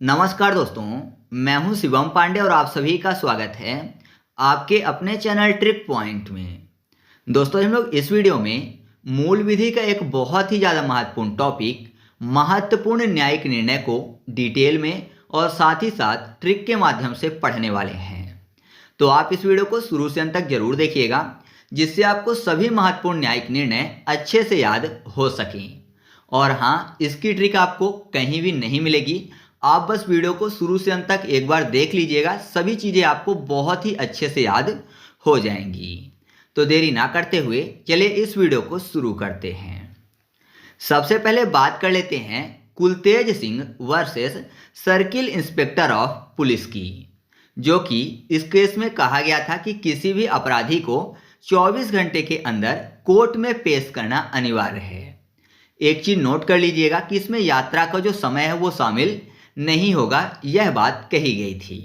नमस्कार दोस्तों, मैं हूं शिवम पांडे और आप सभी का स्वागत है आपके अपने चैनल ट्रिक पॉइंट में। दोस्तों, हम लोग इस वीडियो में मूल विधि का एक बहुत ही ज़्यादा महत्वपूर्ण टॉपिक महत्वपूर्ण न्यायिक निर्णय को डिटेल में और साथ ही साथ ट्रिक के माध्यम से पढ़ने वाले हैं। तो आप इस वीडियो को शुरू से अंत तक जरूर देखिएगा, जिससे आपको सभी महत्वपूर्ण न्यायिक निर्णय अच्छे से याद हो सकें। और हाँ, इसकी ट्रिक आपको कहीं भी नहीं मिलेगी। आप बस वीडियो को शुरू से अंत तक एक बार देख लीजिएगा, सभी चीज़ें आपको बहुत ही अच्छे से याद हो जाएंगी। तो देरी ना करते हुए चलिए इस वीडियो को शुरू करते हैं। सबसे पहले बात कर लेते हैं Kultej Singh versus circle inspector of police की, जो कि इस केस में कहा गया था कि किसी भी अपराधी को 24 घंटे के अंदर कोर्ट में पेश करना अनिवार्य है। एक चीज नोट कर लीजिएगा कि इसमें यात्रा का जो समय है वो शामिल नहीं होगा, यह बात कही गई थी।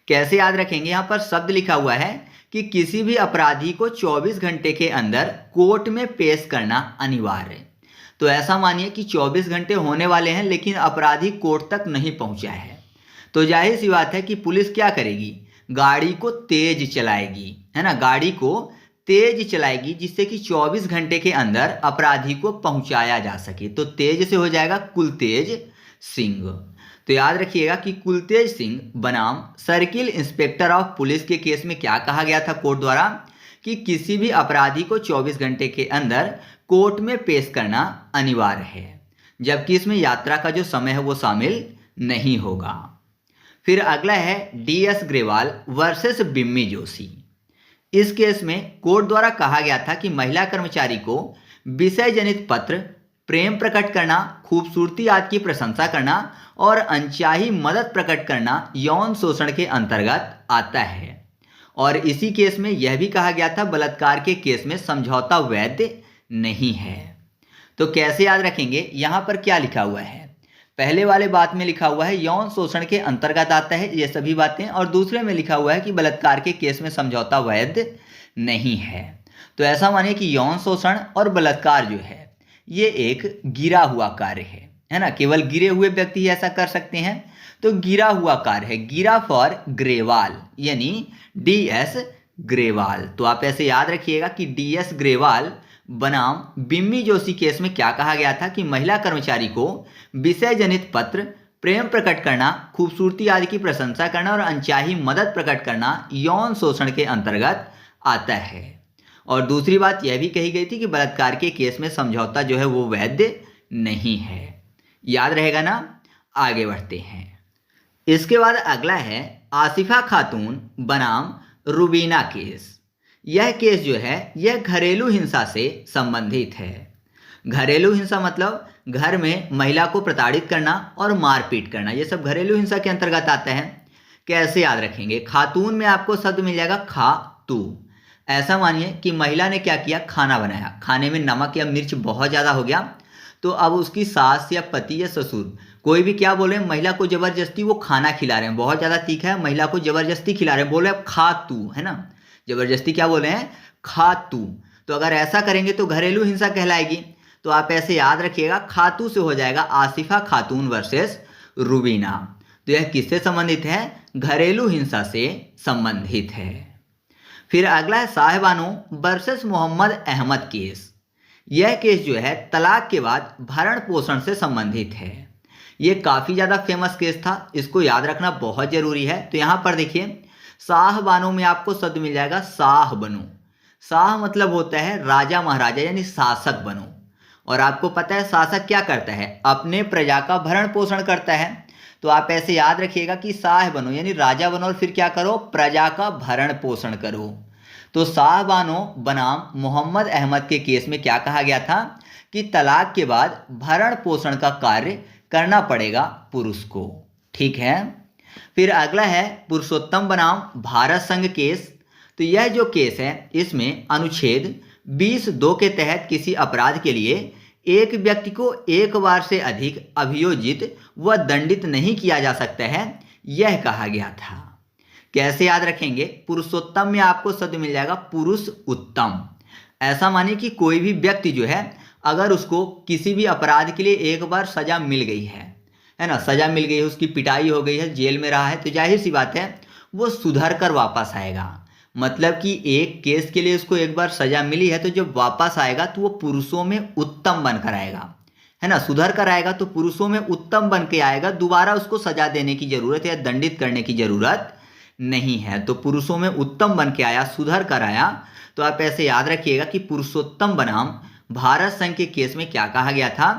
कैसे याद रखेंगे? यहाँ पर शब्द लिखा हुआ है कि किसी भी अपराधी को 24 घंटे के अंदर कोर्ट में पेश करना अनिवार्य है। तो ऐसा मानिए कि 24 घंटे होने वाले हैं लेकिन अपराधी कोर्ट तक नहीं पहुंचा है, तो जाहिर सी बात है कि पुलिस क्या करेगी? गाड़ी को तेज चलाएगी, है ना। गाड़ी को तेज चलाएगी जिससे कि 24 घंटे के अंदर अपराधी को पहुंचाया जा सके। तो तेज से हो जाएगा कुलतेज सिंह। तो याद रखिएगा कि कुलतेज सिंह बनाम सर्किल इंस्पेक्टर ऑफ पुलिस के केस में क्या कहा गया था कोर्ट द्वारा कि किसी भी अपराधी को 24 घंटे के अंदर कोर्ट में पेश करना अनिवार्य है, जबकि इसमें यात्रा का जो समय है वो शामिल नहीं होगा। फिर अगला है DS ग्रेवाल वर्सेस बिम्मी जोशी। इस केस में कोर्ट द्वारा कहा गया था कि महिला कर्मचारी को विषय जनित पत्र, प्रेम प्रकट करना, खूबसूरती आदि की प्रशंसा करना और अनचाही मदद प्रकट करना यौन शोषण के अंतर्गत आता है। और इसी केस में यह भी कहा गया था बलात्कार के केस में समझौता वैध नहीं है। तो कैसे याद रखेंगे? यहाँ पर क्या लिखा हुआ है? पहले वाले बात में लिखा हुआ है यौन शोषण के अंतर्गत आता है ये सभी बातें, और दूसरे में लिखा हुआ है कि बलात्कार के केस में समझौता वैध नहीं है। तो ऐसा मानिए कि यौन शोषण और बलात्कार जो है ये एक गिरा हुआ कार्य है ना। केवल गिरे हुए व्यक्ति ही ऐसा कर सकते हैं, तो गिरा हुआ कार्य है। गिरा फॉर ग्रेवाल यानी DS ग्रेवाल। तो आप ऐसे याद रखिएगा कि DS ग्रेवाल बनाम बिम्मी जोशी केस में क्या कहा गया था कि महिला कर्मचारी को विषय जनित पत्र, प्रेम प्रकट करना, खूबसूरती आदि की प्रशंसा करना और अनचाही मदद प्रकट करना यौन शोषण के अंतर्गत आता है। और दूसरी बात यह भी कही गई थी कि बलात्कार के केस में समझौता जो है वो वैध नहीं है। याद रहेगा ना? आगे बढ़ते हैं। इसके बाद अगला है आसिफा खातून बनाम रुबीना केस। यह केस जो है यह घरेलू हिंसा से संबंधित है। घरेलू हिंसा मतलब घर में महिला को प्रताड़ित करना और मारपीट करना, ये सब घरेलू हिंसा के अंतर्गत आता है। कैसे याद रखेंगे? खातून में आपको शब्द मिल जाएगा खातू। ऐसा मानिए कि महिला ने क्या किया, खाना बनाया, खाने में नमक या मिर्च बहुत ज़्यादा हो गया, तो अब उसकी सास या पति या ससुर कोई भी क्या बोल रहे हैं, महिला को जबरदस्ती वो खाना खिला रहे हैं, बहुत ज़्यादा तीखा है, महिला को जबरदस्ती खिला रहे हैं, बोल रहे हैं खा तू, है ना। जबरदस्ती क्या बोल रहे हैं? खा तू। तो अगर ऐसा करेंगे तो घरेलू हिंसा कहलाएगी। तो आप ऐसे याद रखिएगा, खातू से हो जाएगा आसिफा खातून वर्सेस रुबीना। तो यह किससे संबंधित है? घरेलू हिंसा से संबंधित है। फिर अगला है साहिबानो वर्सेस मोहम्मद अहमद केस। यह केस जो है तलाक के बाद भरण पोषण से संबंधित है। यह काफ़ी ज़्यादा फेमस केस था, इसको याद रखना बहुत ज़रूरी है। तो यहाँ पर देखिए साहबानो में आपको शब्द मिल जाएगा शाह बनो। शाह मतलब होता है राजा महाराजा यानी शासक बनो। और आपको पता है शासक क्या करता है? अपने प्रजा का भरण पोषण करता है। तो आप ऐसे याद रखिएगा कि शाह बनो यानी राजा बनो और फिर क्या करो? प्रजा का भरण पोषण करो। तो साहबानो बनाम मोहम्मद अहमद के केस में क्या कहा गया था कि तलाक के बाद भरण पोषण का कार्य करना पड़ेगा पुरुष को। ठीक है। फिर अगला है पुरुषोत्तम बनाम भारत संघ केस। तो यह जो केस है इसमें अनुच्छेद 20(2) के तहत किसी अपराध के लिए एक व्यक्ति को एक बार से अधिक अभियोजित व दंडित नहीं किया जा सकता है, यह कहा गया था। कैसे याद रखेंगे? पुरुषोत्तम में आपको शब्द मिल जाएगा पुरुष उत्तम। ऐसा मानिए कि कोई भी व्यक्ति जो है अगर उसको किसी भी अपराध के लिए एक बार सजा मिल गई है, है ना, सजा मिल गई है, उसकी पिटाई हो गई है, जेल में रहा है, तो जाहिर सी बात है वो सुधर कर वापस आएगा। मतलब कि एक केस के लिए उसको एक बार सजा मिली है, तो जब वापस आएगा तो वो पुरुषों में उत्तम बनकर आएगा, है ना, सुधर कर आएगा तो पुरुषों में उत्तम बन के आएगा। दोबारा उसको सजा देने की जरूरत या दंडित करने की जरूरत नहीं है। तो पुरुषों में उत्तम बन के आया, सुधर कर आया। तो आप ऐसे याद रखिएगा कि पुरुषोत्तम बनाम भारत संघ के केस में क्या कहा गया था।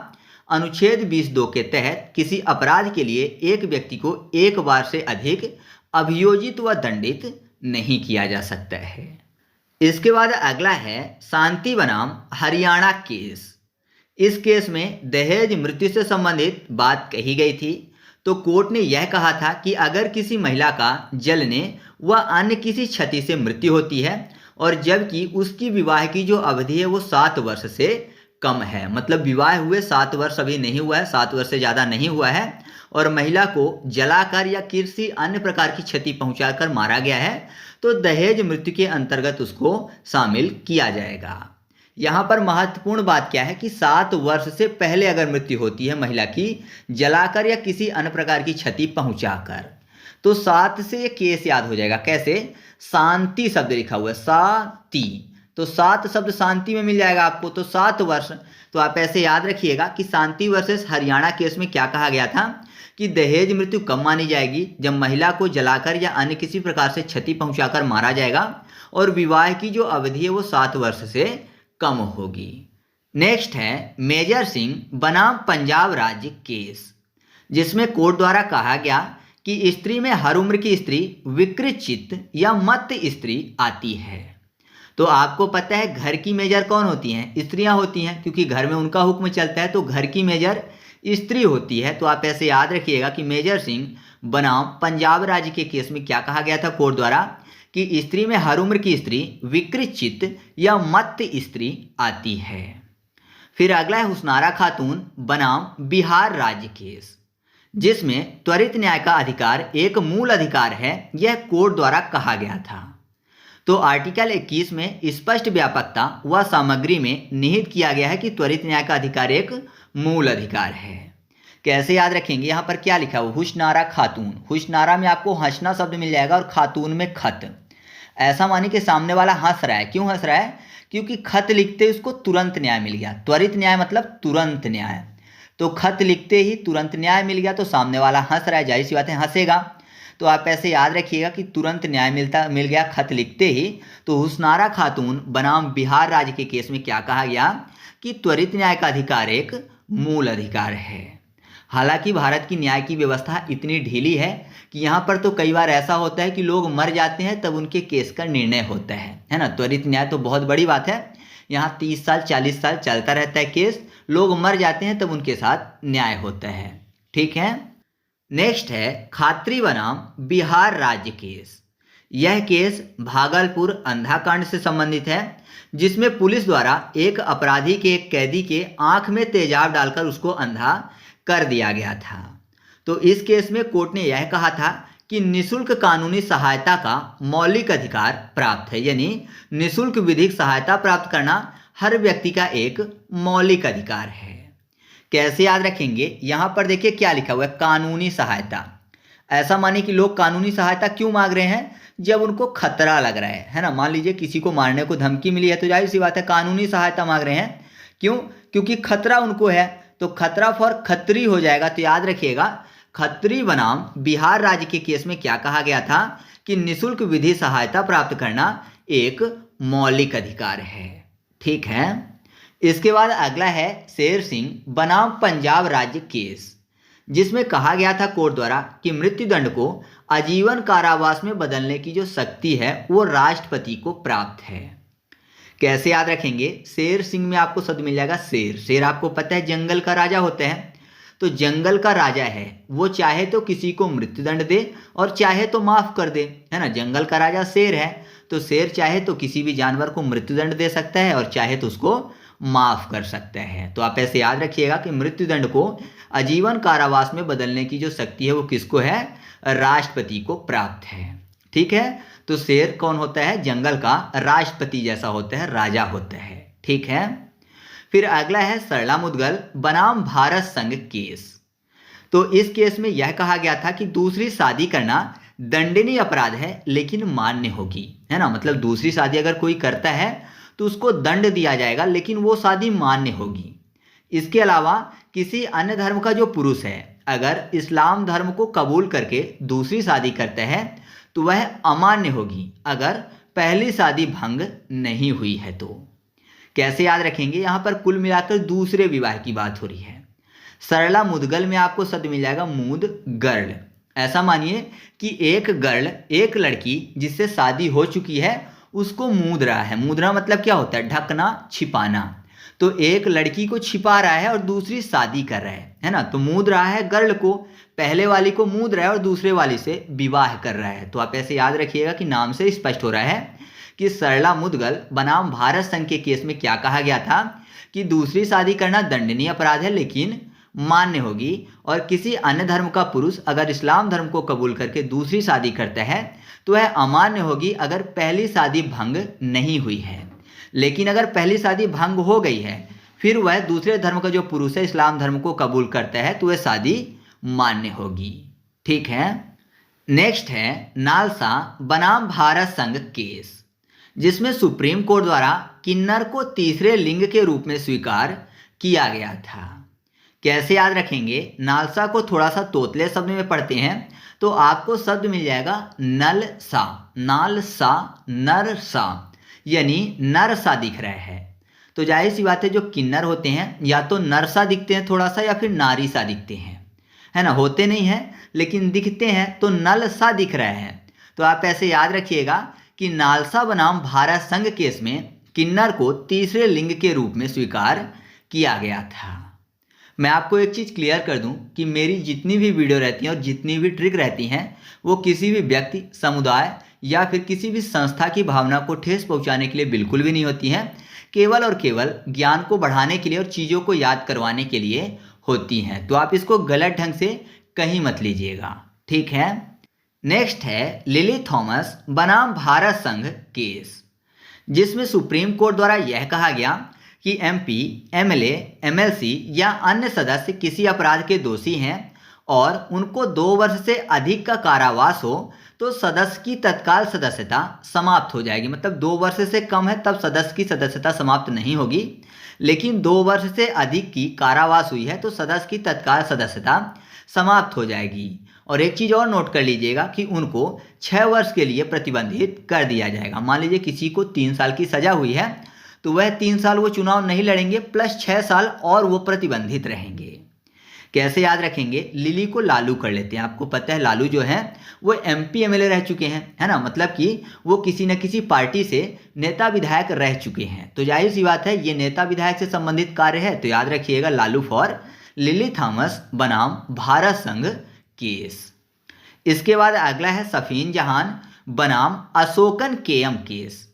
अनुच्छेद 20(2) के तहत किसी अपराध के लिए एक व्यक्ति को एक बार से अधिक अभियोजित व दंडित नहीं किया जा सकता है। इसके बाद अगला है शांति बनाम हरियाणा केस। इस केस में दहेज मृत्यु से संबंधित बात कही गई थी। तो कोर्ट ने यह कहा था कि अगर किसी महिला का जलने व अन्य किसी क्षति से मृत्यु होती है और जबकि उसकी विवाह की जो अवधि है वो 7 वर्ष से कम है, मतलब विवाह हुए 7 वर्ष अभी नहीं हुआ है, 7 वर्ष से ज़्यादा नहीं हुआ है, और महिला को जलाकर या किसी अन्य प्रकार की क्षति पहुंचाकर मारा गया है, तो दहेज मृत्यु के अंतर्गत उसको शामिल किया जाएगा। यहाँ पर महत्वपूर्ण बात क्या है कि 7 वर्ष से पहले अगर मृत्यु होती है महिला की जलाकर या किसी अन्य प्रकार की क्षति पहुंचाकर, तो 7 से ये केस याद हो जाएगा। कैसे? शांति शब्द लिखा हुआ है, शांति, तो 7 शब्द शांति में मिल जाएगा आपको, तो 7 वर्ष। तो आप ऐसे याद रखिएगा कि शांति वर्सेस हरियाणा केस में क्या कहा गया था कि दहेज मृत्यु कब मानी जाएगी, जब महिला को जलाकर या अन्य किसी प्रकार से क्षति पहुंचाकर मारा जाएगा और विवाह की जो अवधि है वो 7 वर्ष से कम होगी। नेक्स्ट है मेजर सिंह बनाम पंजाब राज्य केस, जिसमें कोर्ट द्वारा कहा गया कि स्त्री में हर उम्र की स्त्री विकृत चित्त या मत्त स्त्री आती है। तो आपको पता है घर की मेजर कौन होती हैं? स्त्रियां होती हैं, क्योंकि घर में उनका हुक्म चलता है, तो घर की मेजर स्त्री होती है। तो आप ऐसे याद रखिएगा कि मेजर सिंह बनाम पंजाब राज्य के केस में क्या कहा गया था कोर्ट द्वारा कि स्त्री में हर उम्र की स्त्री विकृत चित्त या मत्त स्त्री आती है। फिर अगला है हुसनारा खातून बनाम बिहार राज्य केस, जिसमें त्वरित न्याय का अधिकार एक मूल अधिकार है, यह कोर्ट द्वारा कहा गया था। तो आर्टिकल 21 में स्पष्ट व्यापकता व सामग्री में निहित किया गया है कि त्वरित न्याय का अधिकार एक मूल अधिकार है। कैसे याद रखेंगे? यहाँ पर क्या लिखा हुआ? हुसनारा खातून, हुसनारा में आपको हंसना शब्द मिल जाएगा और खातून में खत। ऐसा मानिए कि सामने वाला हंस रहा है, क्यों हंस रहा है? क्योंकि खत लिखते उसको तुरंत न्याय मिल गया। त्वरित न्याय मतलब तुरंत न्याय, तो खत लिखते ही तुरंत न्याय मिल गया, तो सामने वाला हंस रहा है, जाहिर सी बात है हंसेगा। तो आप ऐसे याद रखिएगा कि तुरंत न्याय मिल गया खत लिखते ही। तो हुसनारा खातून बनाम बिहार राज्य के केस में क्या कहा गया कि त्वरित न्याय का अधिकार एक मूल अधिकार है। हालांकि भारत की न्याय की व्यवस्था इतनी ढीली है कि यहाँ पर तो कई बार ऐसा होता है कि लोग मर जाते हैं तब उनके केस का निर्णय होता है ना। त्वरित न्याय तो बहुत बड़ी बात है, यहाँ 30 साल 40 साल चलता रहता है केस, लोग मर जाते हैं तब उनके साथ न्याय होता है। ठीक है। नेक्स्ट है खात्री बनाम बिहार राज्य केस। यह केस भागलपुर अंधाकांड से संबंधित है, जिसमें पुलिस द्वारा एक अपराधी के एक कैदी के आंख में तेजाब डालकर उसको अंधा कर दिया गया था। तो इस केस में कोर्ट ने यह कहा था कि निःशुल्क कानूनी सहायता का मौलिक अधिकार प्राप्त है, यानी निःशुल्क विधिक सहायता प्राप्त करना हर व्यक्ति का एक मौलिक अधिकार है। कैसे याद रखेंगे? यहाँ पर देखिए क्या लिखा हुआ है, कानूनी सहायता। ऐसा मानिए कि लोग कानूनी सहायता क्यों मांग रहे हैं? जब उनको खतरा लग रहा है ना। मान लीजिए किसी को मारने को धमकी मिली है, तो जाहिर सी बात है कानूनी सहायता मांग रहे हैं। क्यों? क्योंकि खतरा उनको है, तो खतरा फॉर खत्री हो जाएगा। तो याद रखिएगा खत्री बनाम बिहार राज्य के केस में क्या कहा गया था कि निःशुल्क विधि सहायता प्राप्त करना एक मौलिक अधिकार है। ठीक है। इसके बाद अगला है शेर सिंह बनाम पंजाब राज्य केस, जिसमें कहा गया था कोर्ट द्वारा कि मृत्युदंड को आजीवन कारावास में बदलने की जो शक्ति है वो राष्ट्रपति को प्राप्त है। कैसे याद रखेंगे? शेर सिंह में आपको शब्द मिल जाएगा शेर। शेर आपको पता है जंगल का राजा होता है, तो जंगल का राजा है वो चाहे तो किसी को मृत्युदंड दे और चाहे तो माफ कर दे, है ना। जंगल का राजा शेर है, तो शेर चाहे तो किसी भी जानवर को मृत्युदंड दे सकता है और चाहे तो उसको माफ कर सकता है। तो आप ऐसे याद रखिएगा कि मृत्युदंड को आजीवन कारावास में बदलने की जो शक्ति है वो किसको है? राष्ट्रपति को प्राप्त है। ठीक है। तो शेर कौन होता है? जंगल का राष्ट्रपति जैसा होता है, राजा होता है। ठीक है। फिर अगला है सरला मुदगल बनाम भारत संघ केस। तो इस केस में यह कहा गया था कि दूसरी शादी करना दंडनीय अपराध है लेकिन मान्य होगी, है ना। मतलब दूसरी शादी अगर कोई करता है तो उसको दंड दिया जाएगा लेकिन वो शादी मान्य होगी। इसके अलावा किसी अन्य धर्म का जो पुरुष है अगर इस्लाम धर्म को कबूल करके दूसरी शादी करता है तो वह अमान्य होगी अगर पहली शादी भंग नहीं हुई है। तो कैसे याद रखेंगे, यहाँ पर कुल मिलाकर दूसरे विवाह की बात हो रही है। सरला मुदगल में आपको शब्द मिल जाएगा मूद गर्ल। ऐसा मानिए कि एक गर्ल, एक लड़की जिससे शादी हो चुकी है उसको मूद रहा है। मूदना मतलब क्या होता है, ढकना, छिपाना। तो एक लड़की को छिपा रहा है और दूसरी शादी कर रहा है ना। तो मूद रहा है गर्ल को, पहले वाली को मूद रहा है और दूसरे वाली से विवाह कर रहा है। तो आप ऐसे याद रखिएगा कि नाम से स्पष्ट हो रहा है कि सरला मुदगल बनाम भारत संघ के केस में क्या कहा गया था कि दूसरी शादी करना दंडनीय अपराध है लेकिन मान्य होगी, और किसी अन्य धर्म का पुरुष अगर इस्लाम धर्म को कबूल करके दूसरी शादी करता है तो वह अमान्य होगी अगर पहली शादी भंग नहीं हुई है। लेकिन अगर पहली शादी भंग हो गई है फिर वह दूसरे धर्म का जो पुरुष है इस्लाम धर्म को कबूल करता है तो वह शादी मान्य होगी। ठीक है। नेक्स्ट है नालसा बनाम भारत संघ केस, जिसमें सुप्रीम कोर्ट द्वारा किन्नर को तीसरे लिंग के रूप में स्वीकार किया गया था। कैसे याद रखेंगे, नालसा को थोड़ा सा तोतले शब्द में पढ़ते हैं तो आपको शब्द मिल जाएगा नल सा, नाल सा, नर सा, यानी नर सा दिख रहा है। तो जाहिर सी बात है जो किन्नर होते हैं या तो नर सा दिखते हैं थोड़ा सा या फिर नारी सा दिखते हैं, है ना। होते नहीं हैं लेकिन दिखते हैं तो नल सा दिख रहा है। तो आप ऐसे याद रखिएगा कि नालसा बनाम भारत संघ केस में किन्नर को तीसरे लिंग के रूप में स्वीकार किया गया था। मैं आपको एक चीज़ क्लियर कर दूं कि मेरी जितनी भी वीडियो रहती हैं और जितनी भी ट्रिक रहती हैं वो किसी भी व्यक्ति, समुदाय या फिर किसी भी संस्था की भावना को ठेस पहुंचाने के लिए बिल्कुल भी नहीं होती हैं। केवल और केवल ज्ञान को बढ़ाने के लिए और चीज़ों को याद करवाने के लिए होती हैं। तो आप इसको गलत ढंग से कहीं मत लीजिएगा, ठीक है। नेक्स्ट है लिली थॉमस बनाम भारत संघ केस, जिसमें सुप्रीम कोर्ट द्वारा यह कहा गया कि एमपी, एमएलए, एमएलसी या अन्य सदस्य किसी अपराध के दोषी हैं और उनको 2 वर्ष से अधिक का कारावास हो तो सदस्य की तत्काल सदस्यता समाप्त हो जाएगी। मतलब 2 वर्ष से कम है तब सदस्य की सदस्यता समाप्त नहीं होगी, लेकिन 2 वर्ष से अधिक की कारावास हुई है तो सदस्य की तत्काल सदस्यता समाप्त हो जाएगी। और एक चीज़ और नोट कर लीजिएगा कि उनको 6 वर्ष के लिए प्रतिबंधित कर दिया जाएगा। मान लीजिए किसी को 3 साल की सजा हुई है तो वह 3 साल वो चुनाव नहीं लड़ेंगे प्लस 6 साल और वो प्रतिबंधित रहेंगे। कैसे याद रखेंगे, लिली को लालू कर लेते हैं। आपको पता है लालू जो है वो एमपी एमएलए रह चुके हैं, है ना। मतलब कि वो किसी न किसी पार्टी से नेता विधायक रह चुके हैं। तो जाहिर सी बात है ये नेता विधायक से संबंधित कार्य है। तो याद रखिएगा लालू फॉर लिली थॉमस बनाम भारत संघ केस। इसके बाद अगला है सफीन जहान बनाम अशोकन केएम केस।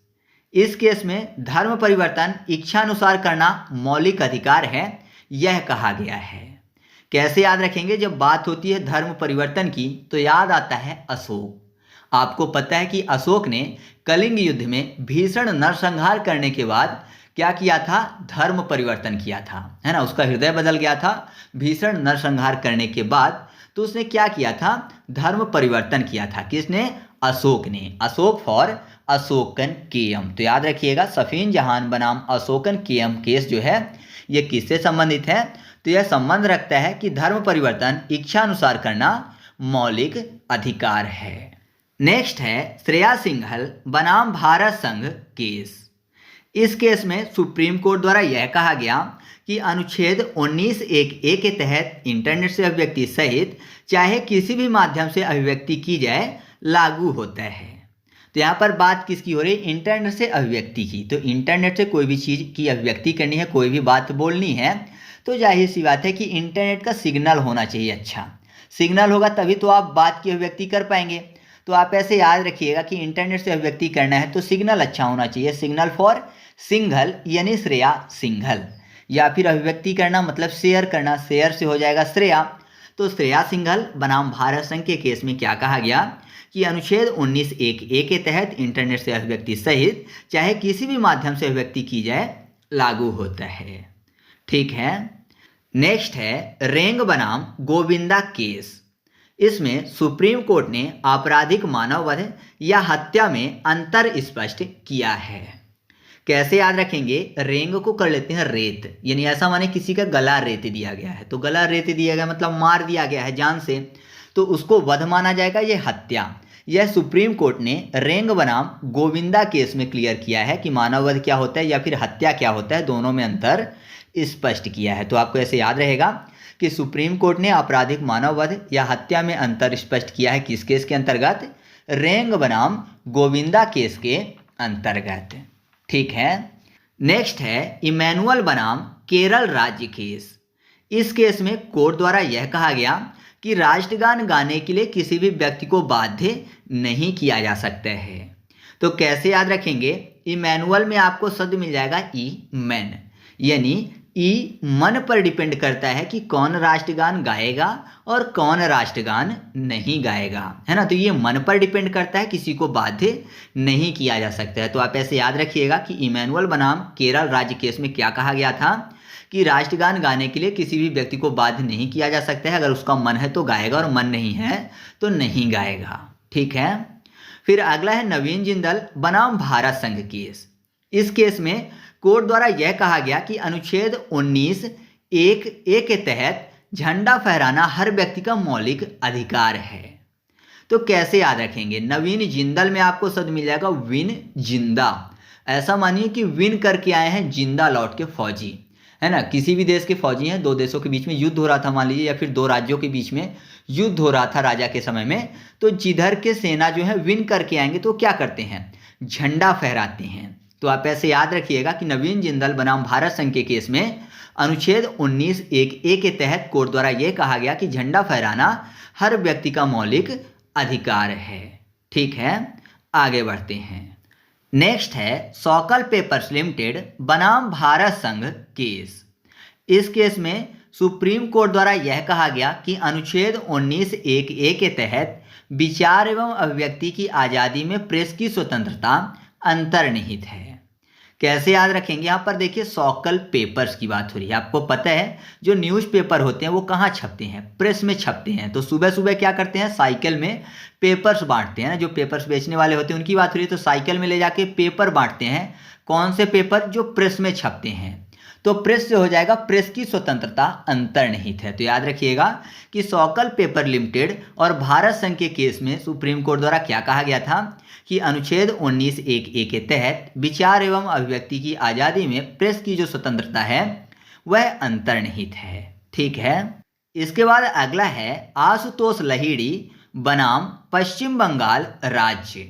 इस केस में धर्म परिवर्तन इच्छानुसार करना मौलिक अधिकार है, यह कहा गया है। कैसे याद रखेंगे, जब बात होती है धर्म परिवर्तन की तो याद आता है अशोक। आपको पता है कि अशोक ने कलिंग युद्ध में भीषण नरसंहार करने के बाद क्या किया था, धर्म परिवर्तन किया था, है ना। उसका हृदय बदल गया था भीषण नरसंहार करने के बाद। तो उसने क्या किया था, धर्म परिवर्तन किया था। किसने, अशोक ने। Ashok for Ashokan KM. तो याद रखिएगा सफीन जहान बनाम अशोकन केएम केस जो है ये किससे संबंधित है, तो यह संबंध रखता है कि धर्म परिवर्तन इच्छानुसार करना मौलिक अधिकार है। नेक्स्ट है श्रेया सिंघल बनाम भारत संघ केस। इस केस में सुप्रीम कोर्ट द्वारा यह कहा गया कि अनुच्छेद 19(1)(a) के तहत इंटरनेट से अभिव्यक्ति सहित चाहे किसी भी माध्यम से अभिव्यक्ति की जाए लागू होता है। तो यहाँ पर बात किसकी हो रही है, इंटरनेट से अभिव्यक्ति की। तो इंटरनेट से कोई भी चीज़ की अभिव्यक्ति करनी है, कोई भी बात बोलनी है तो जाहिर सी बात है कि इंटरनेट का सिग्नल होना चाहिए। अच्छा सिग्नल होगा तभी तो आप बात की अभिव्यक्ति कर पाएंगे। तो आप ऐसे याद रखिएगा कि इंटरनेट से अभिव्यक्ति करना है तो सिग्नल अच्छा होना चाहिए। सिग्नल फॉर सिंघल यानी श्रेया सिंघल, या फिर अभिव्यक्ति करना मतलब शेयर करना, शेयर से हो जाएगा श्रेया। तो श्रेया सिंघल बनाम भारत संघ के केस में क्या कहा गया कि अनुच्छेद 19(1)(a) के तहत इंटरनेट से अभिव्यक्ति सहित चाहे किसी भी माध्यम से अभिव्यक्ति की जाए लागू होता है। ठीक है। नेक्स्ट है रेंग बनाम गोविंदा केस। इसमें सुप्रीम कोर्ट ने आपराधिक मानववध या हत्या में अंतर स्पष्ट किया है। कैसे याद रखेंगे, रेंग को कर लेते हैं रेत, यानी ऐसा माने किसी का गला रेत दिया गया है, तो गला रेत दिया गया मतलब मार दिया गया है जान से, तो उसको वध माना जाएगा, ये हत्या। यह सुप्रीम कोर्ट ने रेंग बनाम गोविंदा केस में क्लियर किया है कि मानववध क्या होता है या फिर हत्या क्या होता है, दोनों में अंतर स्पष्ट किया है। तो आपको ऐसे याद रहेगा कि सुप्रीम कोर्ट ने आपराधिक मानववध या हत्या में अंतर स्पष्ट किया है किस केस के अंतर्गत, रेंग बनाम गोविंदा केस के अंतर्गत। ठीक है। नेक्स्ट है इमैनुअल बनाम केरल राज्य केस। इस केस में कोर्ट द्वारा यह कहा गया कि राष्ट्रगान गाने के लिए किसी भी व्यक्ति को बाध्य नहीं किया जा सकता है। तो कैसे याद रखेंगे, इमैनुअल में आपको शब्द मिल जाएगा ई मैन, यानी ई मन पर डिपेंड करता है कि कौन राष्ट्रगान गाएगा और कौन राष्ट्रगान नहीं गाएगा, है ना। तो ये मन पर डिपेंड करता है, किसी को बाध्य नहीं किया जा सकता है। तो आप ऐसे याद रखिएगा कि इमैनुअल बनाम केरल राज्य केस में क्या कहा गया था कि राष्ट्रगान गाने के लिए किसी भी व्यक्ति को बाध्य नहीं किया जा सकता है, अगर उसका मन है तो गाएगा और मन नहीं है तो नहीं गाएगा। ठीक है। फिर अगला है नवीन जिंदल बनाम भारत संघ केस। इस केस में कोर्ट द्वारा यह कहा गया कि अनुच्छेद 19(1)(a) के तहत झंडा फहराना हर व्यक्ति का मौलिक अधिकार है। तो कैसे याद रखेंगे, नवीन जिंदल में आपको शब्द मिल जाएगा विन जिंदा। ऐसा मानिए कि विन करके आए हैं जिंदा लौट के फौजी, है ना। किसी भी देश के फौजी हैं, दो देशों के बीच में युद्ध हो रहा था मान लीजिए, या फिर दो राज्यों के बीच में युद्ध हो रहा था राजा के समय में, तो जिधर के सेना जो है विन करके आएंगे तो क्या करते हैं, झंडा फहराते हैं। तो आप ऐसे याद रखिएगा कि नवीन जिंदल बनाम भारत संघ के केस में अनुच्छेद 19(1)(a) के तहत कोर्ट द्वारा यह कहा गया कि झंडा फहराना हर व्यक्ति का मौलिक अधिकार है। ठीक है, आगे बढ़ते हैं। नेक्स्ट है सॉकल पेपर्स लिमिटेड बनाम भारत संघ केस। इस केस में सुप्रीम कोर्ट द्वारा यह कहा गया कि अनुच्छेद 19(1)(a) के तहत विचार एवं अभिव्यक्ति की आज़ादी में प्रेस की स्वतंत्रता अंतर्निहित है। कैसे याद रखेंगे, यहाँ पर देखिए सॉकल पेपर्स की बात हो रही है। आपको पता है जो न्यूज़पेपर होते हैं वो कहाँ छपते हैं, प्रेस में छपते हैं। तो सुबह सुबह क्या करते हैं, साइकिल में पेपर्स बांटते हैं ना, जो पेपर्स बेचने वाले होते हैं उनकी बात हो रही है। तो साइकिल में ले जाके पेपर बांटते हैं, कौन से पेपर, जो प्रेस में छपते हैं। तो प्रेस से हो जाएगा प्रेस की स्वतंत्रता अंतर्निहित है। तो याद रखिएगा कि सॉकल पेपर लिमिटेड और भारत संघ के केस में सुप्रीम कोर्ट द्वारा क्या कहा गया था कि अनुच्छेद 19(1)(a) के तहत विचार एवं अभिव्यक्ति की आज़ादी में प्रेस की जो स्वतंत्रता है वह अंतर्निहित है। ठीक है। इसके बाद अगला है आशुतोष लहिड़ी बनाम पश्चिम बंगाल राज्य।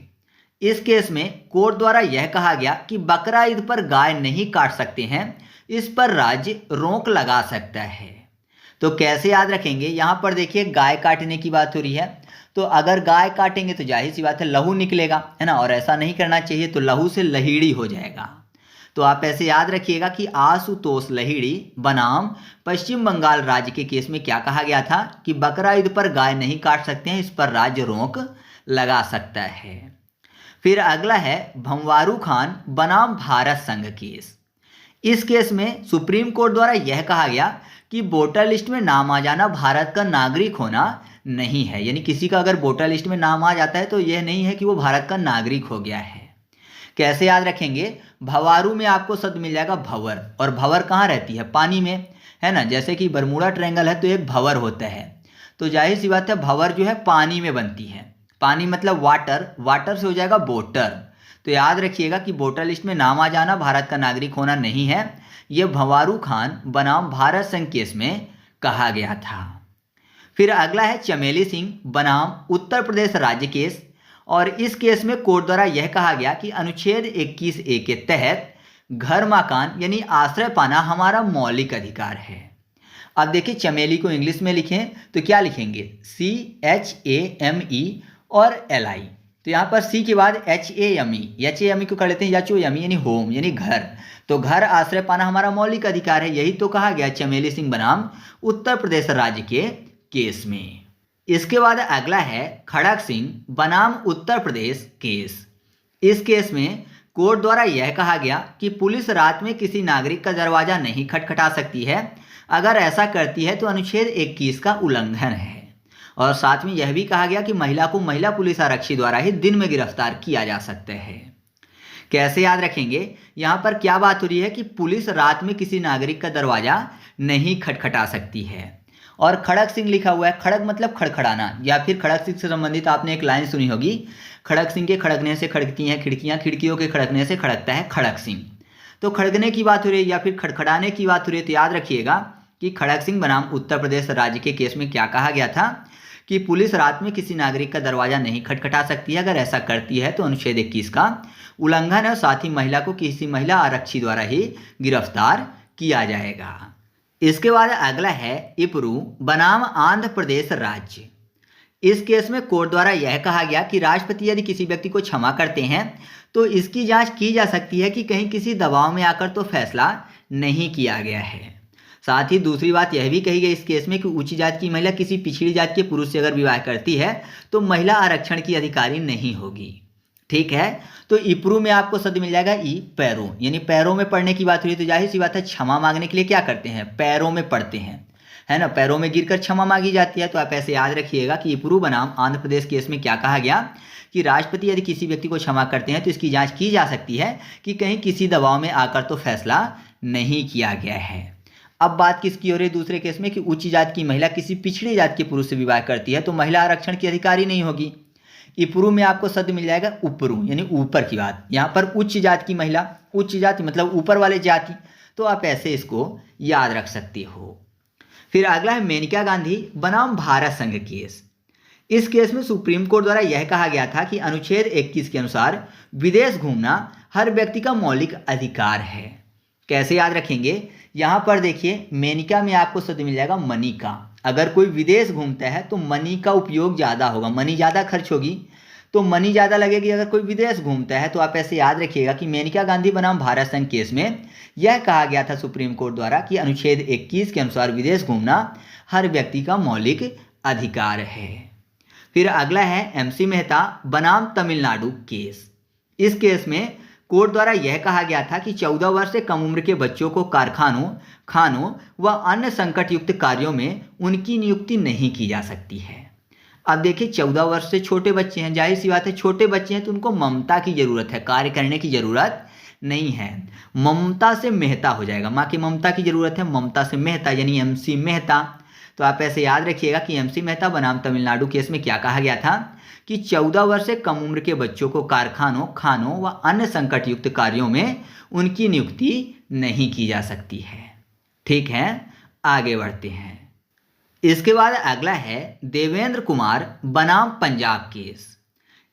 इस केस में कोर्ट द्वारा यह कहा गया कि बकरा ईद पर गाय नहीं काट सकते हैं, इस पर राज्य रोक लगा सकता है। तो कैसे याद रखेंगे, यहाँ पर देखिए गाय काटने की बात हो रही है, तो अगर गाय काटेंगे तो जाहिर सी बात है लहू निकलेगा, है ना, और ऐसा नहीं करना चाहिए, तो लहू से लहीड़ी हो जाएगा। तो आप ऐसे याद रखिएगा कि आशुतोष लहिड़ी बनाम पश्चिम बंगाल राज्य के केस में क्या कहा गया था कि बकरा ईद पर गाय नहीं काट सकते हैं, इस पर राज्य रोक लगा सकता है। फिर अगला है भंवारू खान बनाम भारत संघ केस। इस केस में सुप्रीम कोर्ट द्वारा यह कहा गया कि वोटर लिस्ट में नाम आ जाना भारत का नागरिक होना नहीं है, यानी किसी का अगर वोटर लिस्ट में नाम आ जाता है तो यह नहीं है कि वो भारत का नागरिक हो गया है। कैसे याद रखेंगे, भंवारू में आपको शब्द मिल जाएगा भंवर, और भंवर कहाँ रहती है, पानी में, है ना। जैसे कि बरमूडा ट्रायंगल है तो एक भंवर होता है, तो जाहिर सी बात है भंवर जो है पानी में बनती है। पानी मतलब वाटर, वाटर से हो जाएगा वोटर। तो याद रखिएगा कि वोटर लिस्ट में नाम आ जाना भारत का नागरिक होना नहीं है, यह भंवारू खान बनाम भारत संघ केस में कहा गया था। फिर अगला है चमेली सिंह बनाम उत्तर प्रदेश राज्य केस, और इस केस में कोर्ट द्वारा यह कहा गया कि अनुच्छेद 21(a) के तहत घर मकान यानी आश्रय पाना हमारा मौलिक अधिकार है। अब देखिए चमेली को इंग्लिश में लिखें तो क्या लिखेंगे, CHAME और LI। तो यहाँ पर C के बाद HAME को कर लेते हैं HOME यानी होम यानी घर। तो घर आश्रय पाना हमारा मौलिक अधिकार है, यही तो कहा गया चमेली सिंह बनाम उत्तर प्रदेश राज्य के केस में। इसके बाद अगला है खड़क सिंह बनाम उत्तर प्रदेश केस। इस केस में कोर्ट द्वारा यह कहा गया कि पुलिस रात में किसी नागरिक का दरवाजा नहीं खटखटा सकती है अगर ऐसा करती है तो अनुच्छेद 21 का उल्लंघन है। और साथ में यह भी कहा गया कि महिला को महिला पुलिस आरक्षी द्वारा ही दिन में गिरफ्तार किया जा सकता है। कैसे याद रखेंगे, यहाँ पर क्या बात हो रही है कि पुलिस रात में किसी नागरिक का दरवाजा नहीं खटखटा सकती है। और खड़क सिंह लिखा हुआ है, खड़क मतलब खड़खड़ाना, या फिर खड़क सिंह से संबंधित आपने एक लाइन सुनी होगी, खड़क सिंह के खड़कने से खड़कती हैं खिड़कियां, खिड़कियों के खड़कने से खड़कता है खड़क सिंह। तो खड़कने की बात हो रही है या फिर खड़खड़ाने की बात हो रही है, तो याद रखिएगा कि खड़क सिंह बनाम उत्तर प्रदेश राज्य के केस में क्या कहा गया था कि पुलिस रात में किसी नागरिक का दरवाजा नहीं खटखटा सकती है। अगर ऐसा करती है तो अनुच्छेद 21 का उल्लंघन है, साथ ही महिला को किसी महिला आरक्षी द्वारा ही गिरफ्तार किया जाएगा। इसके बाद अगला है इपरू बनाम आंध्र प्रदेश राज्य। इस केस में कोर्ट द्वारा यह कहा गया कि राष्ट्रपति यदि किसी व्यक्ति को क्षमा करते हैं तो इसकी जांच की जा सकती है कि कहीं किसी दबाव में आकर तो फैसला नहीं किया गया है। साथ ही दूसरी बात यह भी कही गई इस केस में कि उच्च जाति की महिला किसी पिछड़ी जाति के पुरुष से अगर विवाह करती है तो महिला आरक्षण की अधिकारी नहीं होगी। ठीक है, तो इपरू में आपको शब्द मिल जाएगा ई पैरों, यानी पैरों में पढ़ने की बात हुई तो जाहिर सी बात है क्षमा मांगने के लिए क्या करते हैं, पैरों में पढ़ते हैं, है ना, पैरों में गिरकर क्षमा मांगी जाती है। तो आप ऐसे याद रखिएगा कि इपरू बनाम आंध्र प्रदेश केस में क्या कहा गया कि राष्ट्रपति यदि किसी व्यक्ति को क्षमा करते हैं तो इसकी जांच की जा सकती है कि कहीं किसी दबाव में आकर तो फैसला नहीं किया गया है। अब बात किसकी हो रही है दूसरे केस में कि उच्च जाति की महिला किसी पिछड़ी जाति के पुरुष से विवाह करती है तो महिला आरक्षण की अधिकारी नहीं होगी। इपरू में आपको शब्द मिल जाएगा उपरू, यानी ऊपर की बात। यहाँ पर उच्च जाति की महिला, उच्च जाति मतलब ऊपर वाले जाति, तो आप ऐसे इसको याद रख सकते हो। फिर अगला है मेनका गांधी बनाम भारत संघ केस। इस केस में सुप्रीम कोर्ट द्वारा यह कहा गया था कि अनुच्छेद 21 के अनुसार विदेश घूमना हर व्यक्ति का मौलिक अधिकार है। कैसे याद रखेंगे, यहाँ पर देखिए मेनका में आपको शब्द मिल जाएगा मनी का। अगर कोई विदेश घूमता है तो मनी का उपयोग ज़्यादा होगा, मनी ज़्यादा खर्च होगी तो मनी ज़्यादा लगेगी अगर कोई विदेश घूमता है। तो आप ऐसे याद रखिएगा कि मेनका गांधी बनाम भारत संघ केस में यह कहा गया था सुप्रीम कोर्ट द्वारा कि अनुच्छेद 21 के अनुसार विदेश घूमना हर व्यक्ति का मौलिक अधिकार है। फिर अगला है MC मेहता बनाम तमिलनाडु केस। इस केस में कोर्ट द्वारा यह कहा गया था कि 14 वर्ष से कम उम्र के बच्चों को कारखानों, खानों व अन्य संकट युक्त कार्यों में उनकी नियुक्ति नहीं की जा सकती है। अब देखिए 14 वर्ष से छोटे बच्चे हैं, जाहिर सी बात है छोटे बच्चे हैं तो उनको ममता की ज़रूरत है, कार्य करने की ज़रूरत नहीं है। ममता से मेहता हो जाएगा, माँ की ममता की ज़रूरत है, ममता से मेहता यानी MC मेहता। तो आप ऐसे याद रखिएगा कि MC मेहता बनाम तमिलनाडु केस में क्या कहा गया था कि 14 वर्ष से कम उम्र के बच्चों को कारखानों, खानों व अन्य संकट युक्त कार्यों में उनकी नियुक्ति नहीं की जा सकती है। ठीक है, आगे बढ़ते हैं। इसके बाद अगला है देवेंद्र कुमार बनाम पंजाब केस।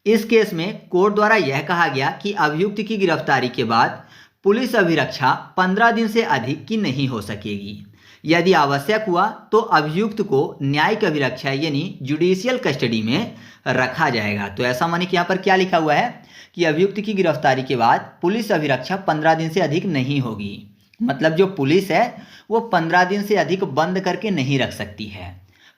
इस केस में कोर्ट द्वारा यह कहा गया कि अभियुक्त की गिरफ्तारी के बाद पुलिस अभिरक्षा 15 दिन से अधिक की नहीं हो सकेगी। यदि आवश्यक हुआ तो अभियुक्त को न्यायिक अभिरक्षा यानी जुडिशियल कस्टडी में रखा जाएगा। तो ऐसा माने कि यहाँ पर क्या लिखा हुआ है कि अभियुक्त की गिरफ्तारी के बाद पुलिस अभिरक्षा 15 दिन से अधिक नहीं होगी। मतलब जो पुलिस है वो 15 दिन से अधिक बंद करके नहीं रख सकती है,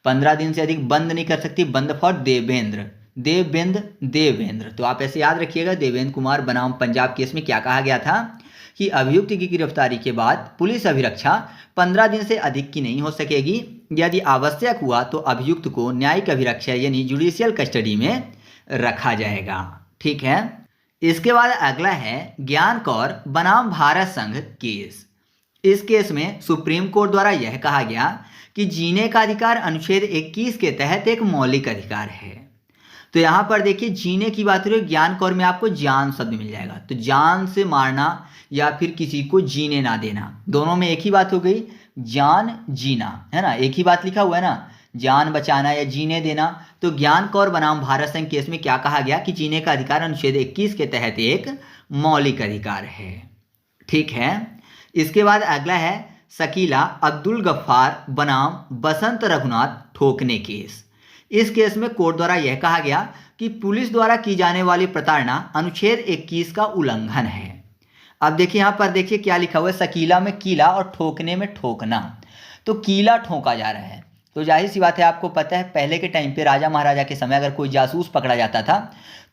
15 दिन से अधिक बंद नहीं कर सकती। बंद फॉर देवेंद्र, देवेंद्र। तो आप ऐसे याद रखिएगा देवेंद्र कुमार बनाम पंजाब केस में क्या कहा गया था कि अभियुक्त की गिरफ्तारी के बाद पुलिस अभिरक्षा 15 दिन से अधिक की नहीं हो सकेगी। यदि आवश्यक हुआ तो अभियुक्त को न्यायिक अभिरक्षा यानी जुडिशियल कस्टडी में रखा जाएगा। ठीक है, इसके बाद अगला है ज्ञान कौर बनाम भारत संघ केस। इस केस में सुप्रीम कोर्ट द्वारा यह कहा गया कि जीने का अधिकार अनुच्छेद 21 के तहत एक मौलिक अधिकार है। तो यहाँ पर देखिए जीने की बात हो रही है, ज्ञान कौर में आपको जान शब्द मिल जाएगा। तो जान से मारना या फिर किसी को जीने ना देना, दोनों में एक ही बात हो गई, जान जीना, है ना, एक ही बात लिखा हुआ है ना, जान बचाना या जीने देना। तो ज्ञान कौर बनाम भारत संघ केस में क्या कहा गया कि जीने का अधिकार अनुच्छेद 21 के तहत एक मौलिक अधिकार है। ठीक है, इसके बाद अगला है शकीला अब्दुल गफ्फार बनाम बसंत रघुनाथ ठोकने केस। इस केस में कोर्ट द्वारा यह कहा गया कि पुलिस द्वारा की जाने वाली प्रताड़ना अनुच्छेद 21 का उल्लंघन है। अब देखिए यहाँ पर देखिए क्या लिखा हुआ है, शकीला में कीला और ठोकने में ठोकना। तो कीला ठोका जा रहा है, तो जाहिर सी बात है आपको पता है पहले के टाइम पे राजा महाराजा के समय अगर कोई जासूस पकड़ा जाता था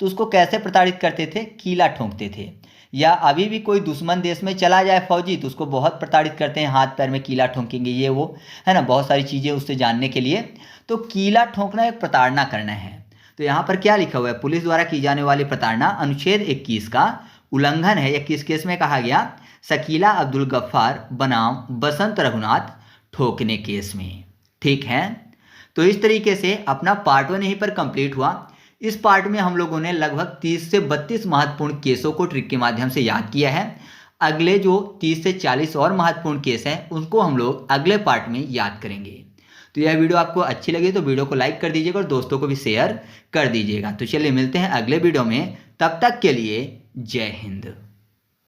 तो उसको कैसे प्रताड़ित करते थे, कीला ठोंकते थे। या अभी भी कोई दुश्मन देश में चला जाए फौजी तो उसको बहुत प्रताड़ित करते हैं, हाथ पैर में कीला ठोंकेंगे, ये वो, है ना, बहुत सारी चीज़ें उससे जानने के लिए। तो कीला ठोंकना एक प्रताड़ना करना है। तो यहाँ पर क्या लिखा हुआ है, पुलिस द्वारा की जाने वाली प्रताड़ना अनुच्छेद 21 का उल्लंघन है। यह किस केस में कहा गया, शकीला अब्दुल गफ्फार बनाम बसंत रघुनाथ ठोकने केस में। ठीक है, तो इस तरीके से अपना पार्ट 1 यहीं पर कंप्लीट हुआ। इस पार्ट में हम लोगों ने लगभग 30 से 32 महत्वपूर्ण केसों को ट्रिक के माध्यम से याद किया है। अगले जो 30 से 40 और महत्वपूर्ण केस हैं उनको हम लोग अगले पार्ट में याद करेंगे। तो यह वीडियो आपको अच्छी लगी तो वीडियो को लाइक कर दीजिएगा और दोस्तों को भी शेयर कर दीजिएगा। तो चलिए मिलते हैं अगले वीडियो में, तब तक के लिए जय हिंद।